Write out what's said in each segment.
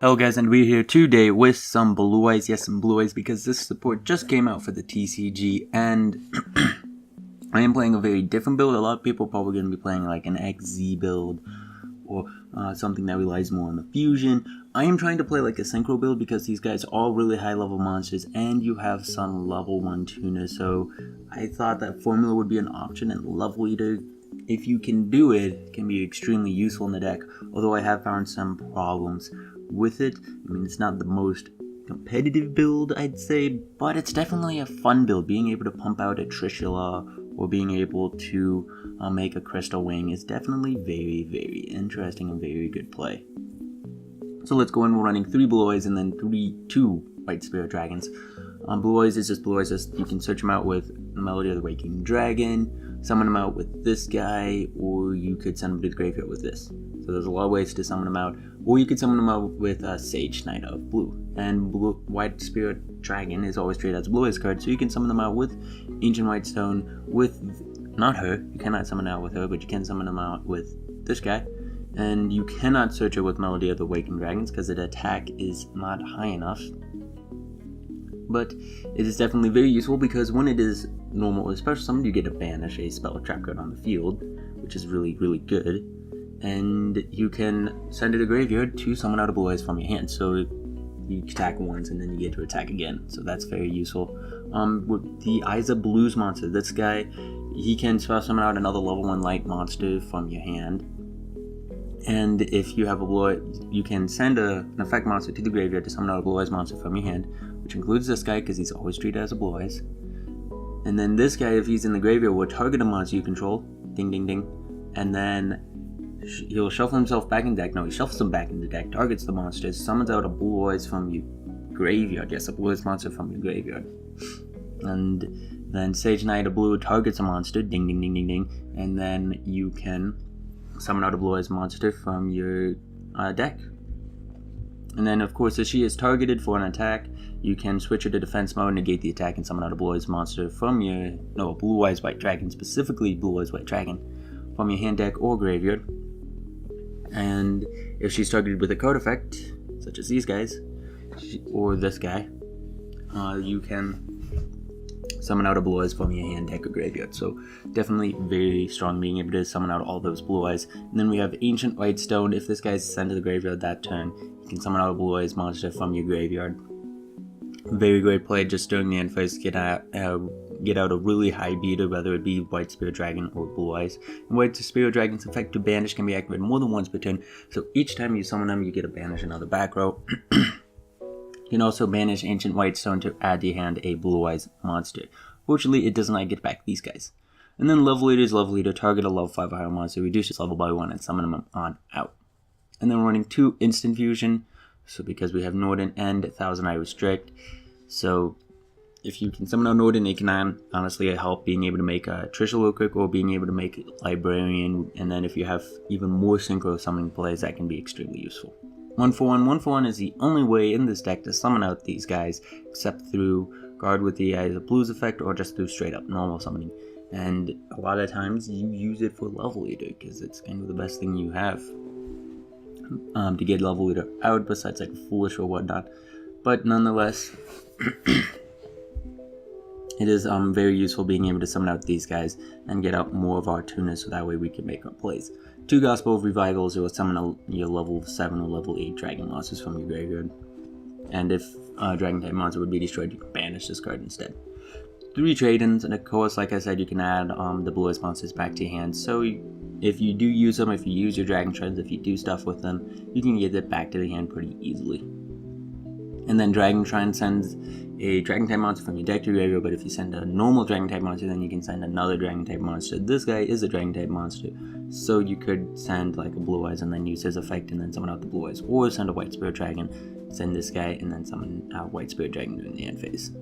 Hello guys, and we're here today with some blue eyes, yes, some blue eyes, because this support just came out for the TCG, and I am playing a very different build. A lot of people are probably going to be playing like an XZ build, or something that relies more on the fusion. I am trying to play like a synchro build because these guys are all really high level monsters, and you have some level 1 tuners, so I thought that formula would be an option, and level leader, if you can do it, can be extremely useful in the deck, although I have found some problems with it. I mean, it's not the most competitive build, I'd say, but it's definitely a fun build. Being able to pump out a Trishula or being able to make a Crystal Wing is definitely very, very interesting and very good play. So let's go in. We're running 3 Blue Eyes and then 2 White Spirit Dragons. Blue Eyes is just Blue Eyes. You can search them out with Melody of the Waking Dragon, summon them out with this guy, or you could send them to the graveyard with this. So there's a lot of ways to summon them out, or you could summon them out with Sage Knight of Blue. And White Spirit Dragon is always treated as a Blue Eyes card, so you can summon them out with Ancient White Stone, with, not her, you cannot summon out with her, but you can summon them out with this guy. And you cannot search it with Melody of the Waking Dragons because its attack is not high enough. But it is definitely very useful because when it is normal, especially summoned, you get to banish a spell or trap card on the field, which is really, really good. And you can send it to the graveyard to summon out a Blue Eyes from your hand. So you attack once and then you get to attack again. So that's very useful. With the Eyes of Blues monster, this guy, he can spell summon out another level 1 light monster from your hand. And if you have a Blue Eye, you can send an effect monster to the graveyard to summon out a Blue Eyes monster from your hand, which includes this guy because he's always treated as a Blue Eyes. And then this guy, if he's in the graveyard, will target a monster you control, ding ding ding, and then he'll shuffle himself back in the deck. No, he shuffles him back in the deck, targets the monster, summons out a Blue Eyes from your graveyard. Yes, a Blue Eyes monster from your graveyard. And then Sage Knight of Blue targets a monster, ding ding ding ding ding, and then you can summon out a Blue Eyes monster from your deck. And then, of course, if she is targeted for an attack, you can switch her to defense mode, negate the attack, and summon out a Blue Eyes monster from your, Blue Eyes White Dragon, specifically Blue Eyes White Dragon, from your hand, deck, or graveyard. And if she's targeted with a card effect, such as these guys, or this guy, you can summon out a Blue Eyes from your hand, deck, or graveyard. So definitely very strong being able to summon out all those Blue Eyes. And then we have Ancient White Stone. If this guy's sent to the graveyard that turn, you can summon out a Blue Eyes monster from your graveyard. Very great play just during the end phase. Get out a really high beater, whether it be White Spirit Dragon or Blue Eyes. And White Spirit Dragon's effect to banish can be activated more than once per turn. So each time you summon them, you get to banish another back row. You can also banish Ancient White Stone to add to your hand a Blue Eyes monster. Fortunately, it does not get back these guys. And then Level Leader is Level Leader. Target a level 5 or higher monster, reduce its level by 1, and summon them on out. And then we're running 2 Instant Fusion. So because we have Norden and 1000 Eye Restrict. So if you can summon out Norden, it can honestly help being able to make a Trish real quick, or being able to make Librarian. And then if you have even more synchro summoning plays, that can be extremely useful. 1-for-1. 1-for-1 is the only way in this deck to summon out these guys, except through Guard with the Eyes of Blues effect, or just through straight up normal summoning. And a lot of times you use it for Level Leader, because it's kind of the best thing you have to get Level Leader out, besides like Foolish or whatnot. But nonetheless, it is very useful being able to summon out these guys and get out more of our tuners, so that way we can make our plays. 2 Gospel of Revivals, or summon your level 7 or level 8 Dragon monsters from your graveyard. And if Dragon type monster would be destroyed, you can banish this card instead. 3 Trade-ins, and of course, like I said, you can add the Blue Eyes monsters back to your hand. So if you do use them, if you use your Dragon Shreds, if you do stuff with them, you can get it back to the hand pretty easily. And then Dragon Shrine sends a Dragon type monster from your deck to your graveyard, but if you send a normal Dragon type monster, then you can send another Dragon type monster. This guy is a Dragon type monster, so you could send like a Blue Eyes and then use his effect and then summon out the Blue Eyes, or send a White Spirit Dragon, send this guy, and then summon a White Spirit Dragon during the end phase.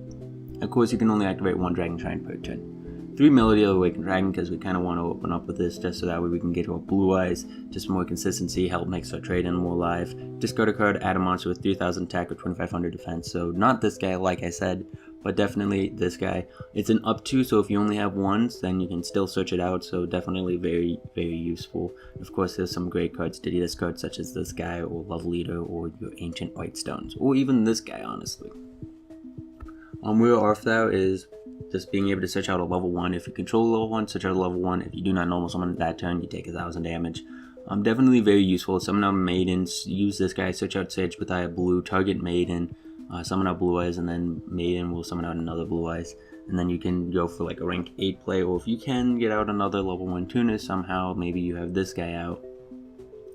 Of course, you can only activate 1 Dragon Shrine per turn. 3 Melody of the Awakened Dragon, because we kind of want to open up with this just so that way we can get to our Blue Eyes, just more consistency, help makes our trade-in more live. Discard a card, add a monster with 3000 attack or 2500 defense, so not this guy like I said, but definitely this guy. It's an up to, so if you only have ones, then you can still search it out, so definitely very, very useful. Of course, there's some great cards to discard, such as this guy, or Love Leader, or your Ancient White Stones, or even this guy, honestly. Where Arthur is just being able to search out a level 1. If you control a level 1, search out a level 1. If you do not normal summon that turn, you take 1000 damage. Definitely very useful. Summon out Maidens, use this guy, search out Sage with Eye Blue, target Maiden, summon out Blue Eyes, and then Maiden will summon out another Blue Eyes. And then you can go for like a rank 8 play, or if you can get out another level 1 tuner somehow, maybe you have this guy out,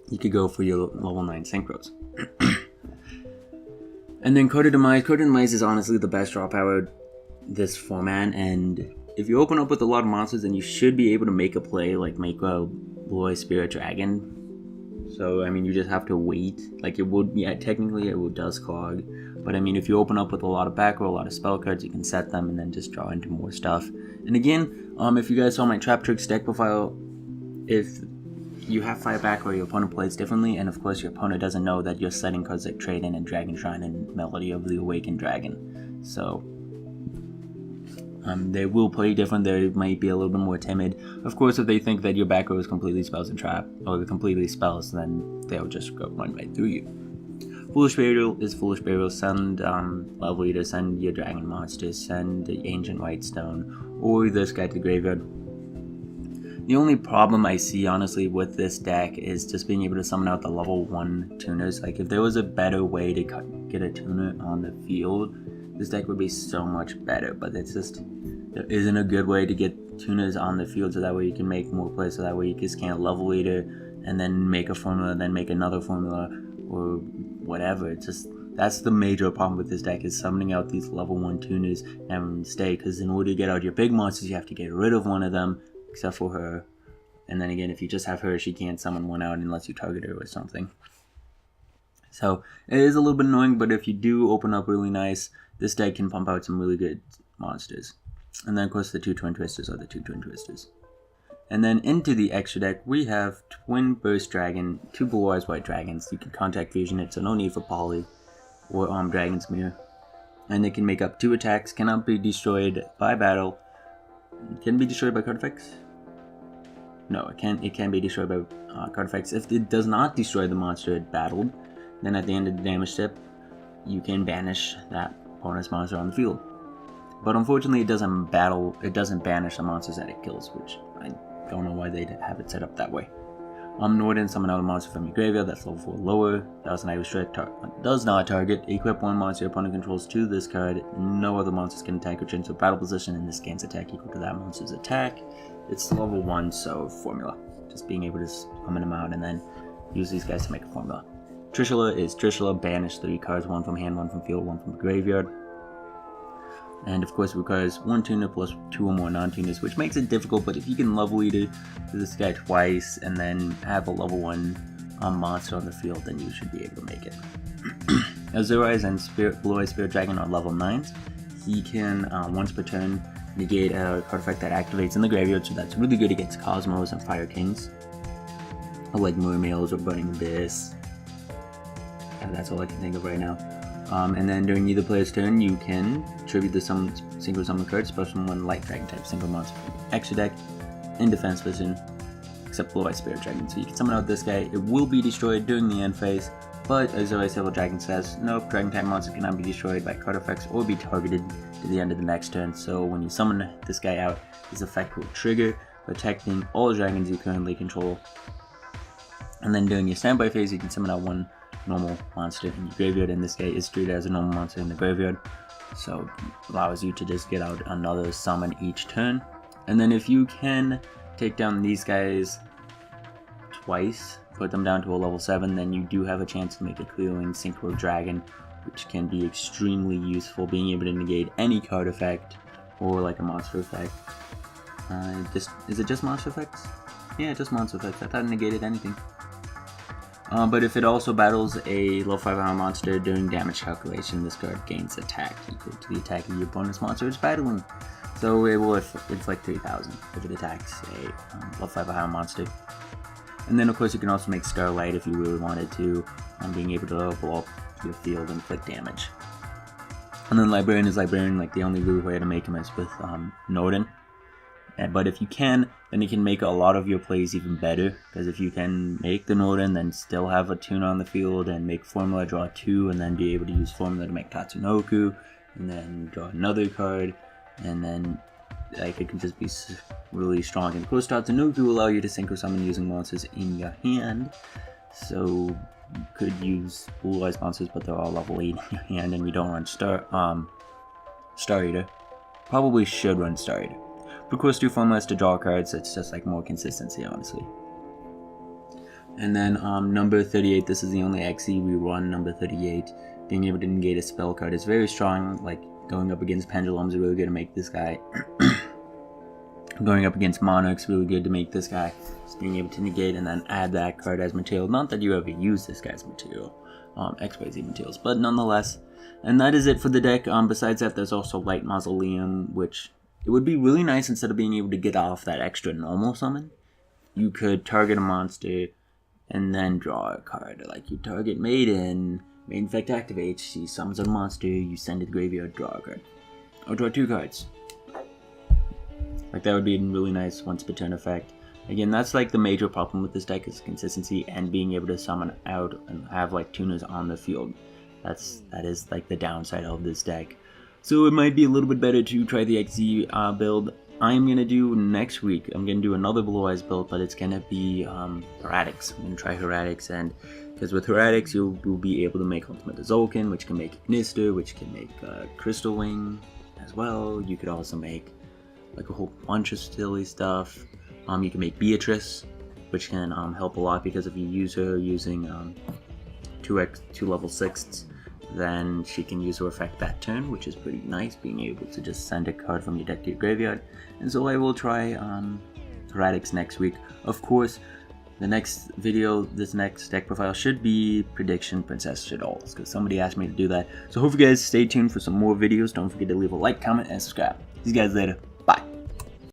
you could go for your level 9 synchros. And then Code of Demise. Code of Demise is honestly the best draw power this format, and if you open up with a lot of monsters, then you should be able to make a play, like make a Blue Eye Spirit Dragon. So I mean, you just have to wait. Like it would, yeah, technically it would dust clog, but I mean, if you open up with a lot of back or a lot of spell cards, you can set them and then just draw into more stuff. And again, if you guys saw my Trap Tricks deck profile, if you have 5 back or your opponent plays differently, and of course your opponent doesn't know that you're setting cards like Trade In and Dragon Shrine and Melody of the Awakened Dragon, so they will play different. They might be a little bit more timid. Of course, if they think that your back row is completely spells and trap, or completely spells, then they'll just go run right through you. Foolish Burial is Foolish Burial. Send Love Leader, send your Dragon Monsters, send the Ancient White Stone, or this guy to the graveyard. The only problem I see, honestly, with this deck is just being able to summon out the level 1 tuners. Like, if there was a better way to get a tuner on the field, this deck would be so much better, but it's just, there isn't a good way to get tuners on the field, so that way you can make more plays, so that way you just can't Level Leader, and then make a formula, then make another formula, or whatever. It's just, that's the major problem with this deck, is summoning out these level 1 tuners and stay, because in order to get out your big monsters, you have to get rid of one of them, except for her. And then again, if you just have her, she can't summon one out unless you target her with something. So it is a little bit annoying, but if you do open up really nice, this deck can pump out some really good monsters. And then of course the 2 Twin Twisters are the 2 Twin Twisters. And then into the extra deck, we have Twin Burst Dragon, 2 Blue Eyes White Dragons. You can contact fusion it, so no need for Poly or Dragon's Mirror. And they can make up 2 attacks, cannot be destroyed by battle. Can be destroyed by card effects? No, it can be destroyed by card effects. If it does not destroy the monster it battled, then at the end of the damage step, you can banish that bonus monster on the field. But unfortunately, it doesn't banish the monsters that it kills, which I don't know why they have it set up that way. Norden, summon out a monster from your graveyard that's level 4 lower. 1000 Irish Strike does not target. Equip 1 monster your opponent controls to this card. No other monsters can attack or change to battle position, and this gains attack equal to that monster's attack. It's level 1, so formula. Just being able to summon them out and then use these guys to make a formula. Trishula is Trishula, banish 3 cards, 1 from hand, 1 from field, 1 from the graveyard. And of course it requires 1 tuner plus 2 or more non-tuners, which makes it difficult, but if you can Level Leader to this guy twice and then have a level 1 monster on the field, then you should be able to make it. Azure Eyes and Blue Eyes Spirit Dragon are level 9s. He can, once per turn, negate a card effect that activates in the graveyard, so that's really good against Cosmos and Fire Kings. Or like Mermails or Burning Abyss. That's all I can think of right now. And then during either player's turn, you can tribute the synchro summon card, special one Light Dragon type synchro monster from your extra deck in defense position, except Blue Eye Spirit Dragon. So you can summon out this guy. It will be destroyed during the end phase, but as always, Silver Dragon says, nope, Dragon type monster cannot be destroyed by card effects or be targeted to the end of the next turn. So when you summon this guy out, his effect will trigger, protecting all dragons you currently control. And then during your standby phase, you can summon out 1 normal monster in your graveyard, and this guy is treated as a normal monster in the graveyard, so allows you to just get out another summon each turn. And then if you can take down these guys twice, put them down to a level 7, then you do have a chance to make a clearing Synchro Dragon, which can be extremely useful, being able to negate any card effect or like a monster effect. Is it just monster effects? Yeah, just monster effects. I thought it negated anything. But if it also battles a level 5 armor monster during damage calculation, this card gains attack equal to the attack of your bonus monster it's battling. So it will inflict 3000 if it attacks a level 5 armor monster. And then of course you can also make Scarright if you really wanted to, being able to level up your field and inflict damage. And then Librarian is Librarian, like the only real way to make him is with Norden. But if you can, then you can make a lot of your plays even better, because if you can make the Norden, then still have a tuner on the field, and make Formula, draw 2, and then be able to use Formula to make Tatsunoku, and then draw another card, and then like it can just be really strong. And of course, Tatsunoku will allow you to synchro summon using monsters in your hand, so you could use Blue Eyes monsters, but they're all level 8 in your hand, and you don't run Star Eater. Probably should run Star Eater. Of course, 2 formulas to draw cards, it's just like more consistency, honestly. And then number 38, this is the only XE we run, number 38. Being able to negate a spell card is very strong, like going up against Pendulums is really good to make this guy. Going up against Monarchs really good to make this guy. Just being able to negate and then add that card as material. Not that you ever use this guy's material, XYZ materials, but nonetheless. And that is it for the deck. Besides that, there's also Light Mausoleum, which it would be really nice instead of being able to get off that extra normal summon. You could target a monster and then draw a card. Like you target Maiden Effect activates, she summons a monster, you send it to the graveyard, draw a card. Or draw 2 cards. Like that would be really nice once per turn effect. Again, that's like the major problem with this deck is consistency and being able to summon out and have like tuners on the field. That is like the downside of this deck. So it might be a little bit better to try the XZ build. I'm going to do next week, I'm going to do another Blue Eyes build, but it's going to be Heretics. I'm going to try Heretics, and because with Heretics you'll be able to make Ultimate Zolkin, which can make Ignister, which can make Crystal Wing as well. You could also make like a whole bunch of silly stuff. You can make Beatrice, which can help a lot, because if you use her using 2 level 6s, then she can use her effect that turn, which is pretty nice, being able to just send a card from your deck to your graveyard. And so I will try Heretics next week. Of course, the next video, this next deck profile should be Prediction Princess Shadows, because somebody asked me to do that. So hope you guys stay tuned for some more videos. Don't forget to leave a like, comment, and subscribe. See you guys later. Bye.